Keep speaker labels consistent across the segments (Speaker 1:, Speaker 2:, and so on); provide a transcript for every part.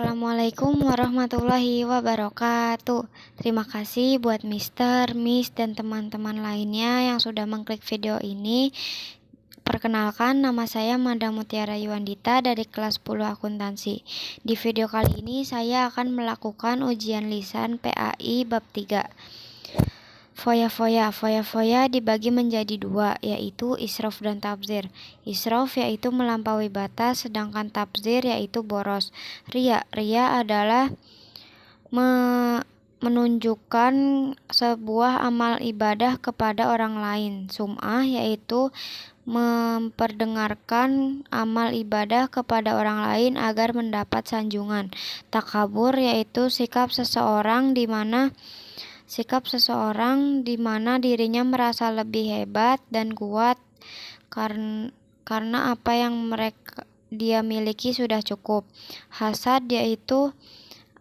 Speaker 1: Assalamualaikum warahmatullahi wabarakatuh. Terima kasih buat Mister, Miss, dan teman-teman lainnya yang sudah mengklik video ini. Perkenalkan, nama saya Manda Mutiara Yuandita dari kelas 10 akuntansi. Di video kali ini saya akan melakukan ujian lisan PAI bab 3. Foya dibagi menjadi dua, yaitu israf dan tabzir. Israf yaitu melampaui batas, sedangkan tabzir yaitu boros. Ria adalah menunjukkan sebuah amal ibadah kepada orang lain. Sum'ah yaitu memperdengarkan amal ibadah kepada orang lain agar mendapat sanjungan. Takabur yaitu sikap seseorang di mana dirinya merasa lebih hebat dan kuat karena apa yang dia miliki sudah cukup. Hasad yaitu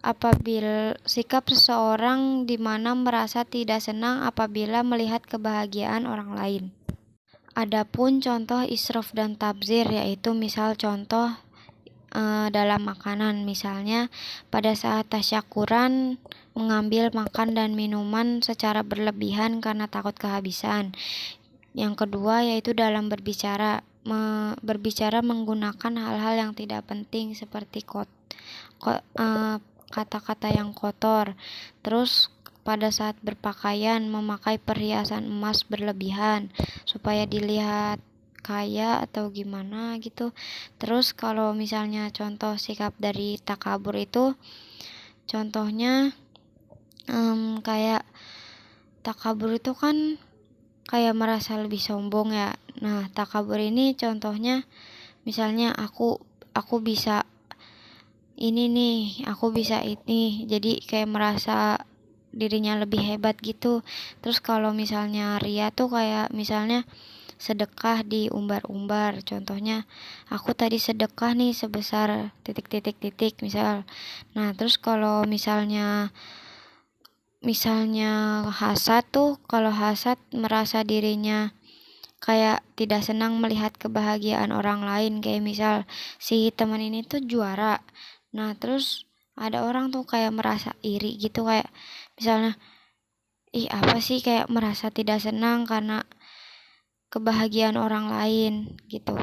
Speaker 1: apabila sikap seseorang di mana merasa tidak senang apabila melihat kebahagiaan orang lain. Adapun contoh israf dan tabzir yaitu misal contoh dalam makanan, misalnya pada saat tasyakuran mengambil makan dan minuman secara berlebihan karena takut kehabisan. Yang kedua yaitu dalam berbicara menggunakan hal-hal yang tidak penting seperti kata-kata yang kotor. Terus pada saat berpakaian memakai perhiasan emas berlebihan supaya dilihat kaya atau gimana gitu. Terus kalau misalnya contoh sikap dari takabur itu contohnya kayak takabur itu kan kayak merasa lebih sombong ya. Nah, takabur ini contohnya misalnya aku bisa ini nih, aku bisa ini. Jadi kayak merasa dirinya lebih hebat gitu. Terus kalau misalnya ria tuh kayak misalnya sedekah diumbar-umbar. Contohnya aku tadi sedekah nih sebesar titik misal. Nah, terus kalau misalnya hasad tuh, kalau hasad merasa dirinya kayak tidak senang melihat kebahagiaan orang lain, kayak misal si teman ini tuh juara. Nah, terus ada orang tuh kayak merasa iri gitu, kayak misalnya apa sih, kayak merasa tidak senang karena kebahagiaan orang lain gitu.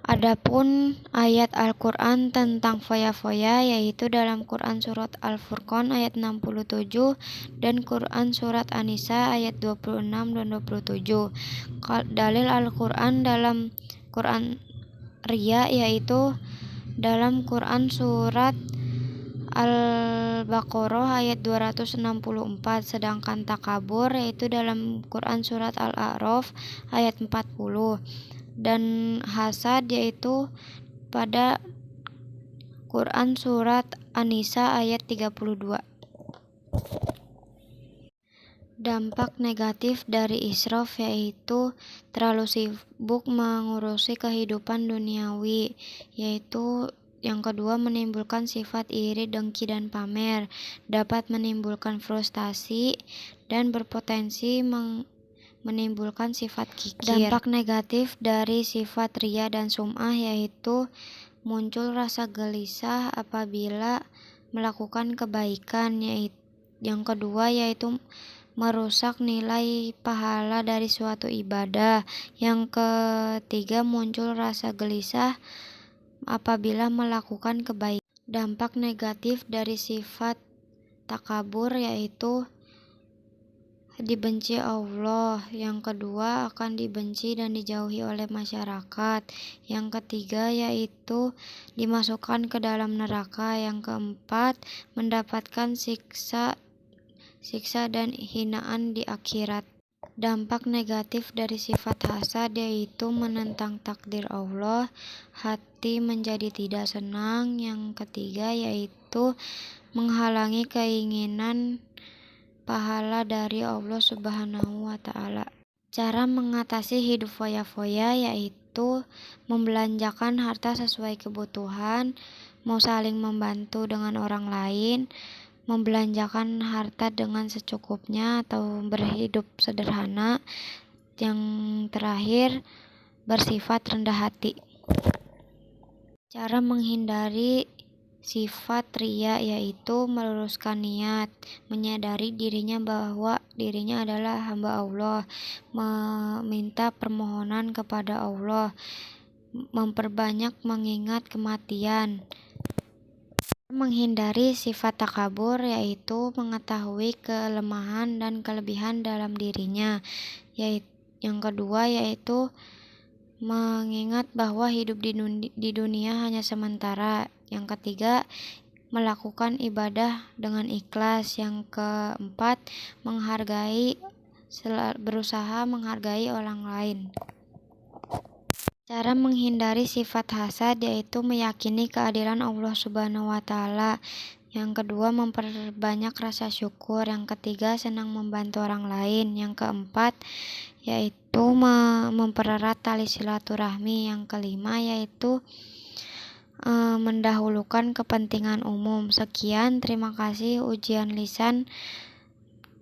Speaker 1: Adapun ayat Al-Quran tentang foya-foya yaitu dalam Quran Surat Al-Furqan ayat 67 dan Quran Surat An-Nisa ayat 26 dan 27. Dalil Al-Quran dalam Quran Ria yaitu dalam Quran Surat Al-Baqarah ayat 264, sedangkan takabur yaitu dalam Quran Surat Al-A'raf ayat 40, dan hasad yaitu pada Quran Surat An-Nisa ayat 32. Dampak negatif dari israf yaitu terlalu sibuk mengurusi kehidupan duniawi, yaitu yang kedua menimbulkan sifat iri, dengki, dan pamer, dapat menimbulkan frustasi dan berpotensi menimbulkan sifat kikir. Dampak negatif dari sifat ria dan sum'ah yaitu muncul rasa gelisah apabila melakukan kebaikan, yaitu yang kedua yaitu merusak nilai pahala dari suatu ibadah. Yang ketiga muncul rasa gelisah apabila melakukan kebaikan. Dampak negatif dari sifat takabur yaitu dibenci Allah. Yang kedua akan dibenci dan dijauhi oleh masyarakat. Yang ketiga yaitu dimasukkan ke dalam neraka. Yang keempat mendapatkan siksa dan hinaan di akhirat. Dampak negatif dari sifat hasad yaitu menentang takdir Allah, hati menjadi tidak senang. Yang ketiga yaitu menghalangi keinginan pahala dari Allah Subhanahu wa Ta'ala. Cara mengatasi hidup foya-foya yaitu membelanjakan harta sesuai kebutuhan, mau saling membantu dengan orang lain, membelanjakan harta dengan secukupnya atau berhidup sederhana. Yang terakhir, bersifat rendah hati. Cara menghindari sifat riya, yaitu meluruskan niat, menyadari dirinya bahwa dirinya adalah hamba Allah, meminta permohonan kepada Allah, memperbanyak mengingat kematian. Menghindari sifat takabur, yaitu mengetahui kelemahan dan kelebihan dalam dirinya. Yang kedua yaitu mengingat bahwa hidup di dunia hanya sementara. Yang ketiga, melakukan ibadah dengan ikhlas. Yang keempat, berusaha menghargai orang lain. Cara menghindari sifat hasad yaitu meyakini keadilan Allah Subhanahu wa Ta'ala. Yang kedua, memperbanyak rasa syukur. Yang ketiga, senang membantu orang lain. Yang keempat, yaitu mempererat tali silaturahmi. Yang kelima, yaitu mendahulukan kepentingan umum. Sekian, terima kasih ujian lisan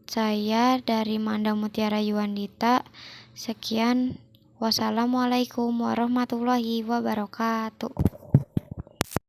Speaker 1: saya dari Manda Mutiara Yuandita. Sekian, wassalamualaikum warahmatullahi wabarakatuh.